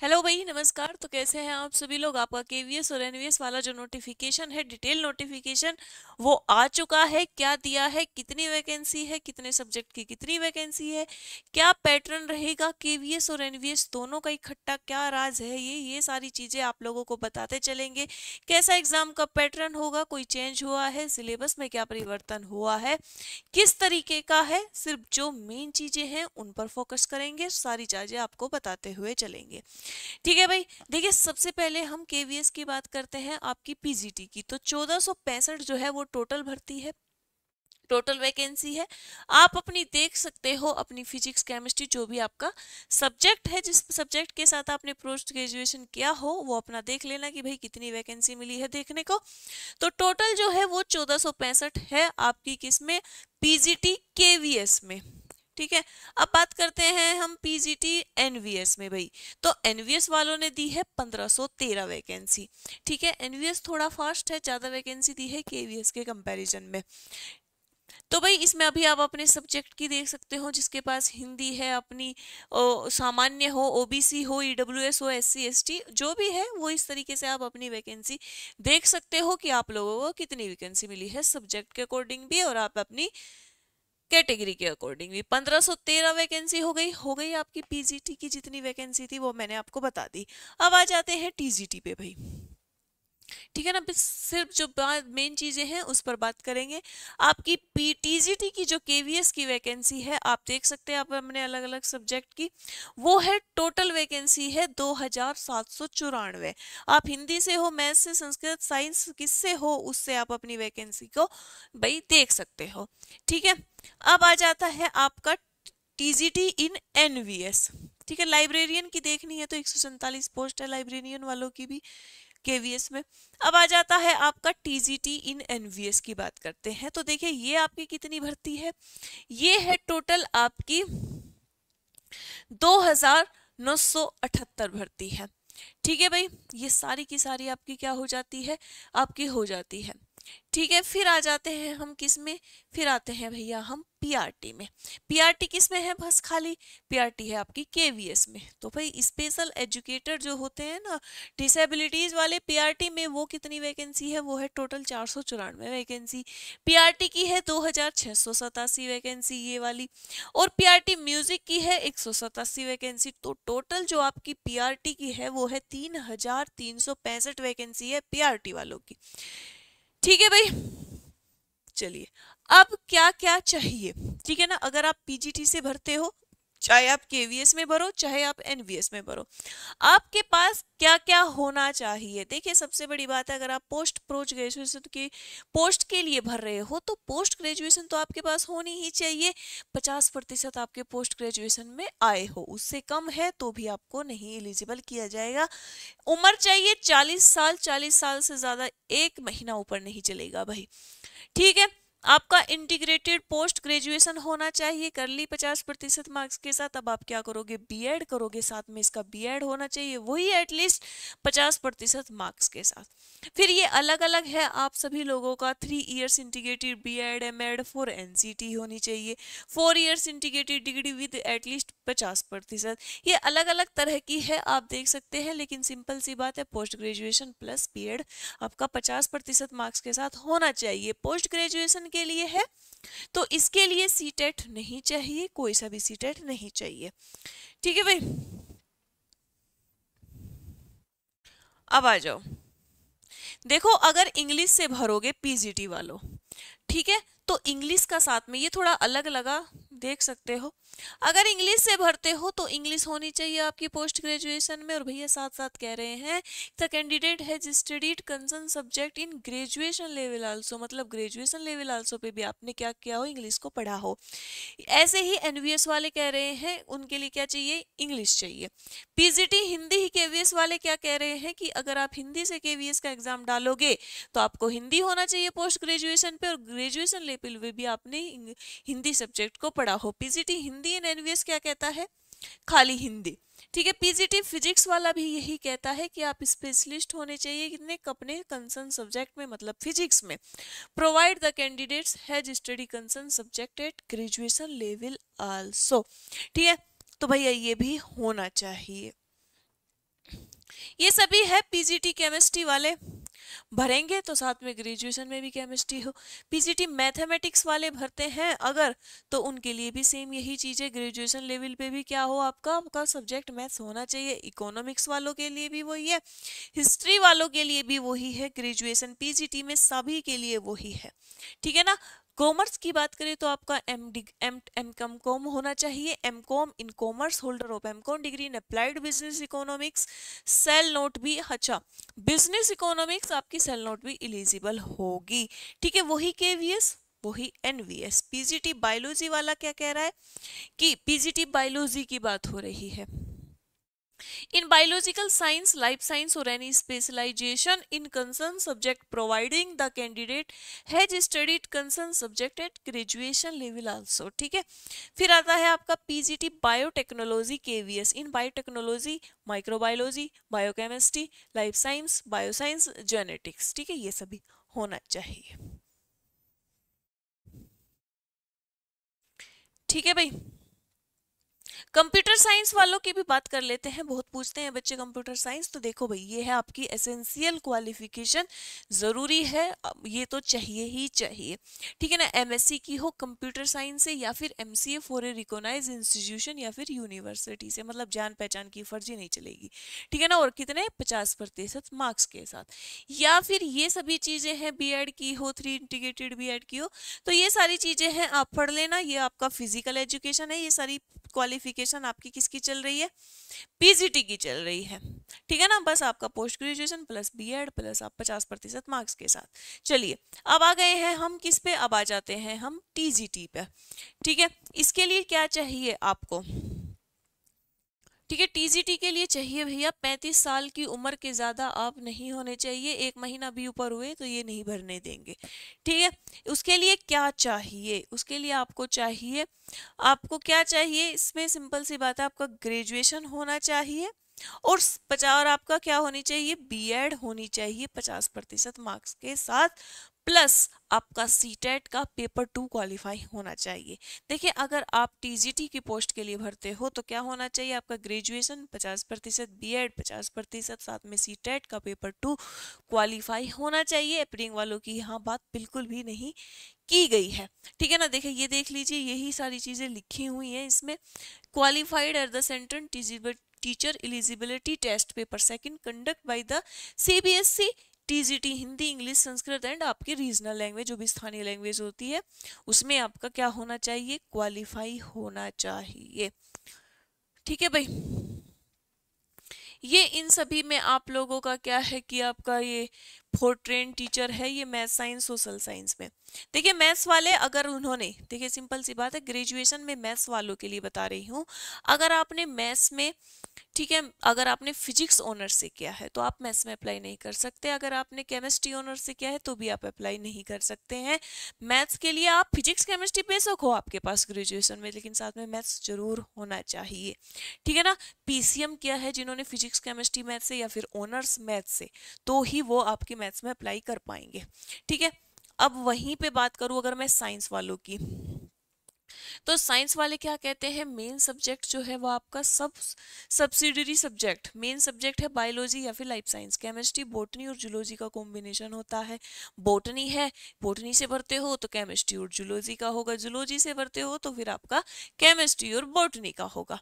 Hello भाई, नमस्कार। तो कैसे हैं आप सभी लोग। आपका केवीएस और एनवीएस वाला जो नोटिफिकेशन है, डिटेल नोटिफिकेशन, वो आ चुका है। क्या दिया है, कितनी वैकेंसी है, कितने सब्जेक्ट की कितनी वैकेंसी है, क्या पैटर्न रहेगा केवीएस और एनवीएस दोनों का इकट्ठा, क्या राज है, ये सारी चीजें आप लोगों को बताते चलेंगे। कैसा एग्जाम का पैटर्न होगा, कोई चेंज हुआ है, सिलेबस में क्या परिवर्तन हुआ है, किस तरीके का है, सिर्फ जो मेन चीजें हैं उन पर फोकस करेंगे, सारी चीजें आपको बताते हुए चलेंगे। ठीक है भाई। देखिए, सबसे पहले हम केवीएस की बात करते हैं, आपकी पीजीटी की। तो 1465 जो है वो टोटल भर्ती है, टोटल वैकेंसी है। आप अपनी देख सकते हो, अपनी फिजिक्स केमिस्ट्री जो भी आपका सब्जेक्ट है, जिस सब्जेक्ट के साथ आपने पोस्ट ग्रेजुएशन किया हो, वो अपना देख लेना कि भाई कितनी वैकेंसी मिली है देखने को। तो टोटल जो है वो 1465 है आपकी, किसमें, पीजीटी केवीएस में। ठीक है। अब बात करते हैं हम पीजीटी एनवीएस में भाई। तो एनवीएस वालों ने दी है 1513 वैकेंसी। ठीक है, एनवीएस थोड़ा फास्ट है, ज्यादा वैकेंसी दी है केवीएस के कंपैरिजन में। तो भाई इसमें अभी आप अपने सब्जेक्ट की देख सकते हो, जिसके पास हिंदी है अपनी, सामान्य हो, ओबीसी हो, ईडब्ल्यूएस हो, एससी एसटी जो भी है, वो इस तरीके से आप अपनी वैकेंसी देख सकते हो कि आप लोगों को कितनी वैकेंसी मिली है सब्जेक्ट के अकॉर्डिंग भी, और आप अपनी कैटेगरी के अकॉर्डिंग भी। 1513 वैकेंसी हो गई आपकी। पीजीटी की जितनी वैकेंसी थी वो मैंने आपको बता दी। अब आ जाते हैं टीजीटी पे भाई। ठीक है ना, बस सिर्फ जो मेन चीजें हैं उस पर बात करेंगे। आपकी पीटीजीटी की जो केवीएस की वैकेंसी है, आप देख सकते हैं, आप हमने अलग अलग सब्जेक्ट की, वो है टोटल वैकेंसी है 2794। आप हिंदी से हो, मैथ से, संस्कृत, साइंस किससे हो, उससे आप अपनी वैकेंसी को भाई देख सकते हो। ठीक है। अब आ जाता है आपका टीजीटी इन एनवीएस। ठीक है, लाइब्रेरियन की देखनी है तो 147 पोस्ट है लाइब्रेरियन वालों की भी केवीएस में। अब आ जाता है आपका टीजीटी इन एनवीएस की बात करते हैं। तो देखिए, ये आपकी कितनी भर्ती है, ये है टोटल आपकी 2978 भर्ती है। ठीक है भाई, ये सारी की सारी आपकी क्या हो जाती है, आपकी हो जाती है। ठीक है, फिर आ जाते हैं हम किस में, फिर आते हैं भैया हम पीआरटी में। पीआरटी किस में है, बस खाली पीआरटी है आपकी केवीएस में। तो भाई स्पेशल एजुकेटर जो होते हैं ना, डिसेबिलिटीज वाले, पीआरटी में वो कितनी वैकेंसी है, वो है टोटल 494 वैकेंसी। पीआरटी की है 2687 वैकेंसी ये वाली, और पीआरटी म्यूजिक की है 187 वैकेंसी। तो टोटल जो आपकी पीआरटी की है वो है 3365 वैकेंसी है पीआरटी वालों की। ठीक है भाई, चलिए। अब क्या क्या चाहिए, ठीक है ना, अगर आप पीजीटी से भरते हो, चाहे आप केवीएस में भरो, चाहे आप एनवीएस में भरो, आपके पास क्या क्या होना चाहिए। देखिए, सबसे बड़ी बात है, अगर आप पोस्ट पोस्ट ग्रेजुएशन की पोस्ट के लिए भर रहे हो, तो पोस्ट ग्रेजुएशन तो आपके पास होनी ही चाहिए। 50% आपके पोस्ट ग्रेजुएशन में आए हो, उससे कम है तो भी आपको नहीं एलिजिबल किया जाएगा। उम्र चाहिए 40 साल, 40 साल से ज्यादा एक महीना ऊपर नहीं चलेगा भाई। ठीक है। आपका इंटीग्रेटेड पोस्ट ग्रेजुएशन होना चाहिए, कर ली 50% मार्क्स के साथ। अब आप क्या करोगे, बीएड करोगे, साथ में इसका बीएड होना चाहिए, वही एटलीस्ट 50% मार्क्स के साथ। फिर ये अलग अलग है आप सभी लोगों का, 3 years integrated B Ed M Ed for NCT होनी चाहिए, 4 years integrated degree with at least 50%। ये अलग अलग तरह की है, आप देख सकते हैं, लेकिन सिंपल सी बात है, पोस्ट ग्रेजुएशन प्लस बीएड आपका 50% मार्क्स के साथ होना चाहिए। पोस्ट ग्रेजुएशन के लिए है तो इसके लिए सीटेट नहीं चाहिए, कोई सा भी सीटेट नहीं चाहिए। ठीक है भाई। अब आ जाओ, देखो, अगर इंग्लिश से भरोगे पीजीटी वालों, ठीक है, तो इंग्लिश का साथ में, ये थोड़ा अलग लगा, देख सकते हो, अगर इंग्लिश से भरते हो तो इंग्लिश होनी चाहिए आपकी पोस्ट ग्रेजुएशन में। और भैया साथ साथ कह रहे हैं, the candidate has studied concern subject in graduation level also, मतलब ग्रेजुएशन लेवल आल्सो पे भी आपने क्या किया हो, इंग्लिश को पढ़ा हो। ऐसे ही एनवीएस वाले कह रहे हैं, उनके लिए क्या चाहिए, इंग्लिश चाहिए। पीजीटी हिंदी ही केवीएस वाले क्या कह रहे हैं कि अगर आप हिंदी से केवीएस का एग्जाम डालोगे तो आपको हिंदी होना चाहिए पोस्ट ग्रेजुएशन पे, और ग्रेजुएशन लेवल पे भी आपने हिंदी सब्जेक्ट को पढ़ा हो। पीजीटी हिंदी एंड एनवीएस क्या कहता है, खाली हिंदी। ठीक है, पीजीटी फिजिक्स वाला भी यही कहता है कि आप स्पेशलिस्ट होने चाहिए कितने, अपने कंसर्न सब्जेक्ट में, मतलब फिजिक्स में। Provide the candidates has study concern subject at graduation level also. ठीक है, तो भैया ये भी होना चाहिए। ये सभी है पीजीटी केमिस्ट्री वाले, भरेंगे तो साथ में ग्रेजुएशन में भी केमिस्ट्री हो। पीजीटी मैथमेटिक्स वाले भरते हैं अगर, तो उनके लिए भी सेम यही चीज है, ग्रेजुएशन लेवल पे भी क्या हो, आपका सब्जेक्ट मैथ्स होना चाहिए। इकोनॉमिक्स वालों के लिए भी वही है, हिस्ट्री वालों के लिए भी वही है, ग्रेजुएशन पीजीटी में सभी के लिए वही है, ठीक है ना। कॉमर्स की बात करें तो आपका एम कॉम होना चाहिए, M com in commerce, holder of M com degree in applied business economics, सेल नोट भी, अच्छा बिजनेस इकोनॉमिक्स आपकी सेल नोट भी एलिजिबल होगी, ठीक है। वही केवीएस वही एनवीएस। पीजीटी बायोलॉजी वाला क्या कह रहा है कि पीजीटी बायोलॉजी की बात हो रही है, in biological science, life science or any specialization in concerned subject providing the candidate has studied concerned subject at graduation level also, ठीक है। फिर आता है आपका पीजीटी बायोटेक्नोलॉजी केवीएस, इन biotechnology, microbiology, biochemistry, life science, bioscience, genetics, ठीक है, ये सभी होना चाहिए, ठीक है भाई। कंप्यूटर साइंस वालों की भी बात कर लेते हैं, बहुत पूछते हैं बच्चे कंप्यूटर साइंस, तो देखो भाई ये है आपकी एसेंशियल क्वालिफिकेशन, जरूरी है, ये तो चाहिए ही चाहिए, ठीक है ना। एमएससी की हो कंप्यूटर साइंस से, या फिर MCA for a recognised institution या फिर यूनिवर्सिटी से, मतलब जान पहचान की फर्जी नहीं चलेगी, ठीक है ना। और कितने 50% मार्क्स के साथ, या फिर ये सभी चीजें हैं, बीएड की हो, 3 इंटीग्रेटेड बीएड की हो, तो ये सारी चीजें हैं, आप पढ़ लेना। ये आपका फिजिकल एजुकेशन है, ये सारी क्वालिफिकेशन आपकी किसकी चल रही है, पीजीटी की चल रही है, ठीक है ना। बस आपका post graduation plus B Ed plus आप 50% मार्क्स के साथ। चलिए अब आ गए हैं हम किस पे, अब आ जाते हैं हम टीजीटी पे, ठीक है। इसके लिए क्या चाहिए आपको, ठीक है, टीजीटी के लिए चाहिए भैया 35 साल की उम्र के ज्यादा आप नहीं होने चाहिए, 1 महीना भी ऊपर हुए तो ये नहीं भरने देंगे, ठीक है। उसके लिए क्या चाहिए, उसके लिए आपको चाहिए, आपको क्या चाहिए, इसमें सिंपल सी बात है, आपका ग्रेजुएशन होना चाहिए और 50, और आपका क्या होनी चाहिए, बीएड होनी चाहिए 50% मार्क्स के साथ, प्लस आपका सीटेट का पेपर 2 क्वालिफाई होना चाहिए। देखिए अगर आप टीजीटी की पोस्ट के लिए भरते हो तो क्या होना चाहिए, आपका ग्रेजुएशन 50%, बीएड 50%, साथ में सीटेट का पेपर 2 क्वालिफाई होना चाहिए। एपरिंग वालों की यहाँ बात बिल्कुल भी नहीं की गई है, ठीक है ना। देखिए ये देख लीजिए, यही सारी चीजें लिखी हुई हैं इसमें, qualified at the centre teacher eligibility test paper second conduct by the CBSE, TGT Hindi, English, Sanskrit and आपकी रीजनल लैंग्वेज, जो भी स्थानीय लैंग्वेज होती है उसमें आपका क्या होना चाहिए, क्वालिफाई होना चाहिए, ठीक है भाई। ये इन सभी में आप लोगों का क्या है कि आपका ये फॉर ट्रेन टीचर है, ये मैथ साइंस सोशल साइंस में। देखिए मैथ्स वाले अगर उन्होंने, देखिए सिंपल सी बात है, ग्रेजुएशन में मैथ्स वालों के लिए बता रही हूँ, अगर आपने मैथ्स में, ठीक है, अगर आपने फिजिक्स ऑनर से किया है तो आप मैथ्स में अप्लाई नहीं कर सकते, अगर आपने केमिस्ट्री ऑनर से किया है तो भी आप अप्लाई नहीं कर सकते हैं मैथ्स के लिए। आप फिजिक्स केमिस्ट्री बेशक हो आपके पास ग्रेजुएशन में, लेकिन साथ में मैथ्स जरूर होना चाहिए, ठीक है ना। पीसीएम किया है जिन्होंने फिजिक्स केमिस्ट्री मैथ से या फिर ऑनर्स मैथ से, तो ही वो आपके मैथ्स में अप्लाई कर पाएंगे, ठीक है। अब वहीं पे बात करूं अगर मैं साइंस वालों की, तो साइंस वाले क्या कहते हैं, मेन सब्जेक्ट जो है वो आपका सब्सिडरी सब्जेक्ट, मेन सब्जेक्ट है बायोलॉजी या फिर लाइफ साइंस, केमिस्ट्री, बॉटनी और जूलॉजी का कॉम्बिनेशन होता है। बॉटनी है, बॉटनी से भरते हो तो केमिस्ट्री और जूलॉजी का होगा, जूलॉजी से भरते हो तो फिर आपका केमिस्ट्री और बॉटनी का होगा,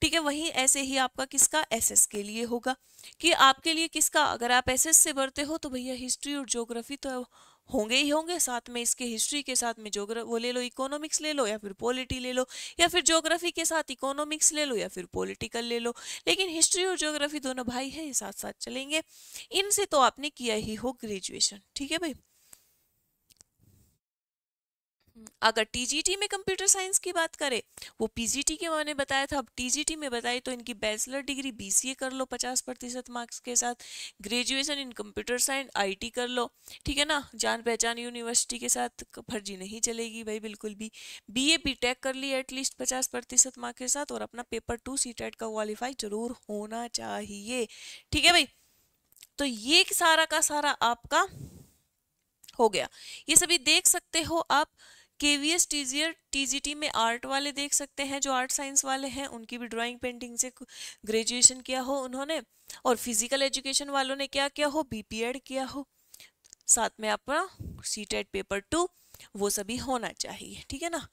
ठीक है। वहीं ऐसे ही आपका किसका, एसएस के लिए होगा, कि आपके लिए किसका, अगर आप एसएस से भरते हो तो भैया हिस्ट्री और ज्योग्राफी तो होंगे ही होंगे, साथ में इसके हिस्ट्री के साथ में ज्योग्राफी वो ले लो, इकोनॉमिक्स ले लो या फिर पॉलिटी ले लो, या फिर ज्योग्राफी के साथ इकोनॉमिक्स ले लो या फिर पॉलिटिकल ले लो, लेकिन हिस्ट्री और ज्योग्राफी दोनों भाई है, ये साथ साथ चलेंगे। इनसे तो आपने किया ही हो ग्रेजुएशन, ठीक है भाई। अगर टीजीटी में कंप्यूटर साइंस की बात करें, वो पीजीटी के मैंने बताया था, अब टीजीटी में बताई तो इनकी बैचलर डिग्री बीसीए कर लो 50% मार्क्स के साथ, graduation in computer science IT कर लो, ठीक है ना, जान पहचान यूनिवर्सिटी के साथ, फर्जी नहीं चलेगी भाई बिल्कुल भी। बीए बीटेक कर ली एटलीस्ट 50% मार्क्स के साथ, और अपना पेपर 2 सीटेट का क्वालिफाई जरूर होना चाहिए, ठीक है भाई। तो ये सारा का सारा आपका हो गया, ये सभी देख सकते हो आप केवीएस टीजीटी में आर्ट वाले देख सकते हैं, जो आर्ट साइंस वाले हैं उनकी भी ड्राइंग पेंटिंग से ग्रेजुएशन किया हो उन्होंने, और फिजिकल एजुकेशन वालों ने क्या किया हो, बीपीएड किया हो, साथ में आपका सीटेट पेपर 2 वो सभी होना चाहिए, ठीक है ना।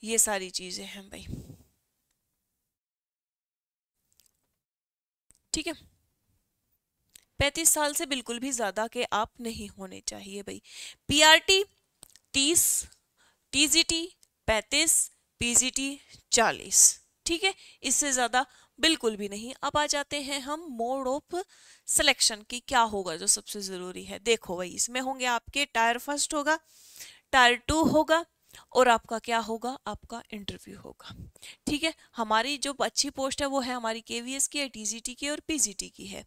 ये सारी चीजें हैं भाई, ठीक है। 35 साल से बिल्कुल भी ज्यादा के आप नहीं होने चाहिए भाई। पीआरटी 30, टीजीटी 35, पीजीटी 40, ठीक है, इससे ज्यादा बिल्कुल भी नहीं। अब आ जाते हैं हम मोड ऑफ सिलेक्शन की, क्या होगा जो सबसे जरूरी है। देखो भाई, इसमें होंगे आपके टायर फर्स्ट होगा, टायर 2 होगा, और आपका क्या होगा, आपका इंटरव्यू होगा, ठीक है। हमारी जो अच्छी पोस्ट है वो है हमारी केवीएस की है, टीजीटी की और पीजीटी की है।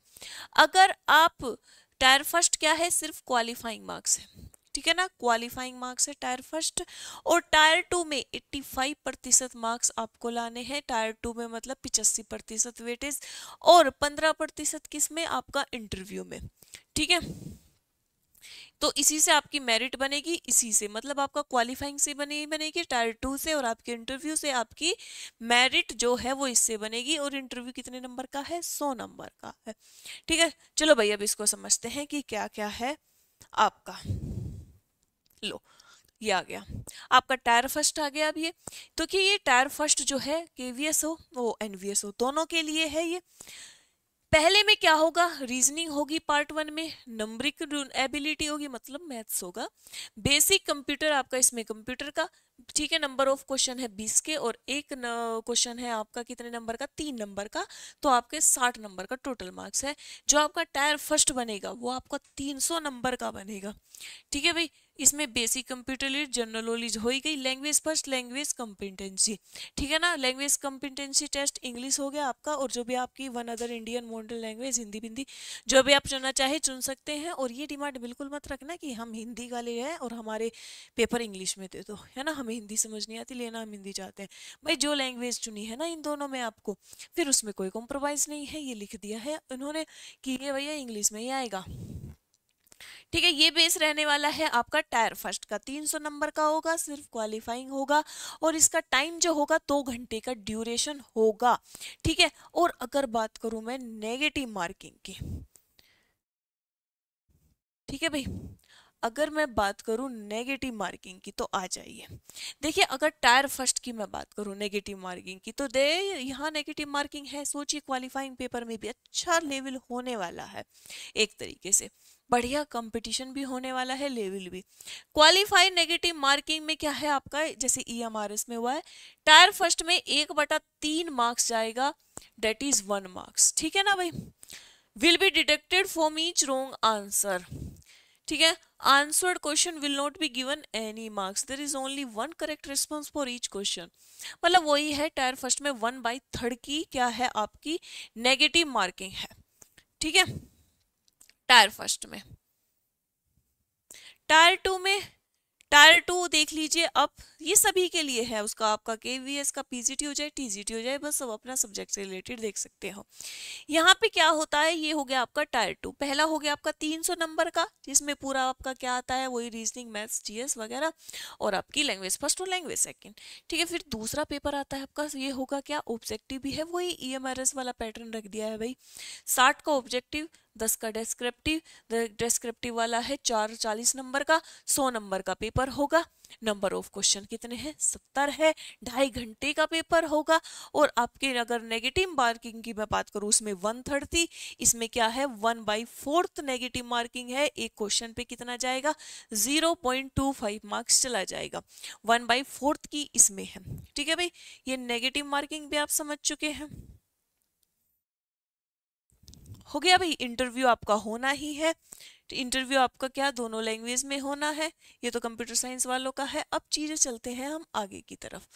अगर आप टायर फर्स्ट क्या है, सिर्फ क्वालिफाइंग मार्क्स है, ठीक है ना, क्वालिफाइंग मार्क्स है टायर फर्स्ट, और टायर 2 में 85% मार्क्स आपको लाने हैं। टायर 2 में मतलब 85% वेटेज, और 15% किस में, आपका इंटरव्यू में, ठीक है। तो इसी से आपकी मेरिट बनेगी, इसी से मतलब आपका क्वालिफाइंग से बनेगी टायर 2 से, और आपके इंटरव्यू से आपकी मेरिट जो है वो इससे बनेगी। और इंटरव्यू कितने नंबर का है, 100 नंबर का है, ठीक है। चलो भाई अब इसको समझते हैं कि क्या क्या है आपका। लो, ये आ गया आपका टायर फर्स्ट आ गया। अब ये तो कि ये टायर फर्स्ट जो है केवीएस हो वो एनवीएस हो, दोनों के लिए है ये। पहले में क्या होगा, रीजनिंग होगी पार्ट 1 में, नंबरिक एबिलिटी होगी मतलब मैथ्स होगा, बेसिक कंप्यूटर आपका इसमें कंप्यूटर का, ठीक है। नंबर ऑफ क्वेश्चन है 20 के, और एक क्वेश्चन है आपका कितने नंबर का, 3 नंबर का, तो आपके 60 नंबर का टोटल मार्क्स है। जो आपका टायर फर्स्ट बनेगा वो आपका 300 नंबर का बनेगा, ठीक है भाई। इसमें basic computer lead, general knowledge हो ही गई, लैंग्वेज फर्स्ट, लैंग्वेज कॉम्पिटेंसी, ठीक है ना। लैंग्वेज कॉम्पिटेंसी टेस्ट इंग्लिश हो गया आपका, और जो भी आपकी one other Indian modern language, Hindi बिंदी जो भी आप चुनना चाहे चुन सकते हैं। और ये डिमांड बिल्कुल मत रखना कि हम हिंदी वाले हैं और हमारे पेपर इंग्लिश में दे दो, है ना, हमें हिंदी समझ नहीं आती, लेना हम हिंदी चाहते हैं। भाई जो लैंग्वेज चुनी है ना इन दोनों में आपको, फिर उसमें कोई कॉम्प्रोमाइज नहीं है, ये लिख दिया है उन्होंने कि ये भैया इंग्लिश में ही आएगा, ठीक है। ये बेस रहने वाला है आपका टायर फर्स्ट का, 300 नंबर का होगा, सिर्फ क्वालिफाइंग होगा, और इसका टाइम जो होगा 2 घंटे का ड्यूरेशन होगा, ठीक है। और अगर बात करूं मैं नेगेटिव मार्किंग की, ठीक है भाई, अगर मैं बात करूं नेगेटिव मार्किंग की तो आ जाइए। देखिए अगर टायर फर्स्ट की मैं बात करूं नेगेटिव मार्किंग की, तो दे यहाँ नेगेटिव मार्किंग है, सोचिए क्वालिफाइंग पेपर में भी अच्छा लेवल होने वाला है, एक तरीके से बढ़िया कंपटीशन भी होने वाला है, लेवल भी। क्वालिफाई नेगेटिव मार्किंग में क्या है आपका, जैसे ईएमआरएस में हुआ है, टायर फर्स्ट में 1/3 मार्क्स जाएगा, डेट इज 1 मार्क्स, ठीक है ना भाई। Will be deducted from each wrong answer, ठीक है। Answered question will not be given any marks, there is only 1 correct response for each question. मतलब वही है, टायर फर्स्ट में 1/3 की क्या है आपकी नेगेटिव मार्किंग है, ठीक है, टायर फर्स्ट में। टायर 2 में, टायर 2 देख लीजिए, अब ये सभी के लिए है, उसका आपका केवीएस का पीजीटी हो जाए, टीजीटी हो जाए, बस सब अपना सब्जेक्ट से रिलेटेड देख सकते हो। यहाँ पे क्या होता है, ये हो गया आपका टायर 2, पहला हो गया आपका 300 नंबर का, जिसमें पूरा आपका क्या आता है, वही रीजनिंग मैथ्स जीएस वगैरह, और आपकी लैंग्वेज फर्स्ट और लैंग्वेज सेकंड, ठीक है। फिर दूसरा पेपर आता है आपका, ये होगा क्या, ऑब्जेक्टिव भी है, वही ईएमआरएस वाला पैटर्न रख दिया है भाई, 60 का ऑब्जेक्टिव, 10 का डेस्क्रिप्टिव, डेस्क्रिप्टिव वाला है 40 नंबर का, 100 नंबर का पेपर होगा। नंबर ऑफ क्वेश्चन कितने हैं, 70 है, 2.5 घंटे का पेपर होगा। और आपके अगर नेगेटिव मार्किंग की मैं बात करूं, उसमें 1/3, इसमें क्या है 1/4 नेगेटिव मार्किंग है, एक क्वेश्चन पे कितना जाएगा, 0.25 मार्क्स चला जाएगा, 1/4 की इसमें है, ठीक है भाई। ये नेगेटिव मार्किंग भी आप समझ चुके हैं, हो गया भाई। इंटरव्यू आपका होना ही है, इंटरव्यू आपका क्या दोनों लैंग्वेज में होना है, ये तो कंप्यूटर साइंस वालों का है। अब चीजें चलते हैं हम आगे की तरफ,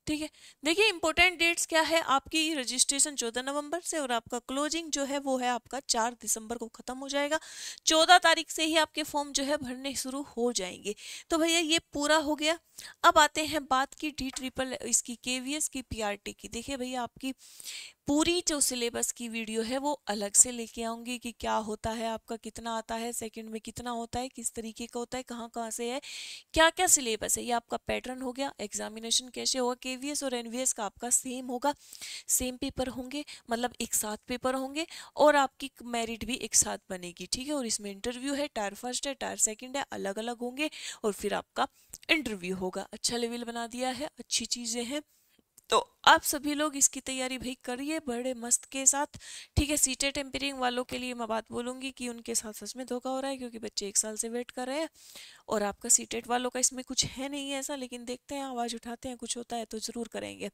ठीक है। देखिए इंपॉर्टेंट डेट्स क्या है, आपकी रजिस्ट्रेशन 14 नवंबर से, और आपका क्लोजिंग जो है वो है आपका 4 दिसंबर को खत्म हो जाएगा, 14 तारीख से ही आपके फॉर्म जो है भरने शुरू हो जाएंगे। तो भैया ये पूरा हो गया। अब आते हैं बात की डी ट्रिपल इसकी केवीएस की पीआरटी की। देखिए भैया आपकी पूरी जो सिलेबस की वीडियो है वो अलग से लेके आऊंगी कि क्या होता है आपका, कितना आता है, सेकंड में कितना होता है, किस तरीके का होता है, कहाँ कहाँ से है, क्या क्या सिलेबस है, ये आपका पैटर्न हो गया। एग्जामिनेशन कैसे होगा, केवीएस और एनवीएस का आपका सेम होगा, सेम पेपर होंगे, मतलब एक साथ पेपर होंगे और आपकी मेरिट भी एक साथ बनेगी, ठीक है। और इसमें इंटरव्यू है, टायर फर्स्ट है, टायर सेकंड है, अलग अलग होंगे और फिर आपका इंटरव्यू होगा। अच्छा लेवल बना दिया है, अच्छी चीजें हैं। तो आप सभी लोग इसकी तैयारी भाई करिए बड़े मस्त के साथ, ठीक है। सीटेट टेम्परिंग वालों के लिए मैं बात बोलूंगी कि उनके साथ सच में धोखा हो रहा है, क्योंकि बच्चे 1 साल से वेट कर रहे हैं और आपका सीटेट वालों का इसमें कुछ है नहीं ऐसा, लेकिन देखते हैं, आवाज उठाते हैं, कुछ होता है तो जरूर करेंगे।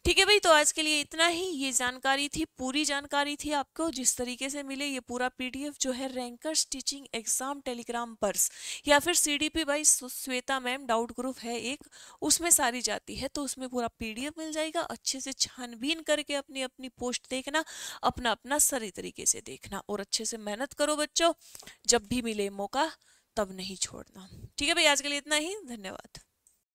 ठीक है भाई, तो आज के लिए इतना ही। ये जानकारी थी, पूरी जानकारी थी आपको जिस तरीके से मिले, ये पूरा पीडीएफ जो है रैंकर्स टीचिंग एग्जाम टेलीग्राम पर या फिर CDP by Shweta ma'am doubt group है एक, उसमें सारी जाती है, तो उसमें पूरा पीडीएफ मिल जाएगा। अच्छे से छानबीन करके अपनी अपनी पोस्ट देखना, अपना अपना सही तरीके से देखना और अच्छे से मेहनत करो बच्चों, जब भी मिले मौका तब नहीं छोड़ना। ठीक है भाई, आज के लिए इतना ही, धन्यवाद।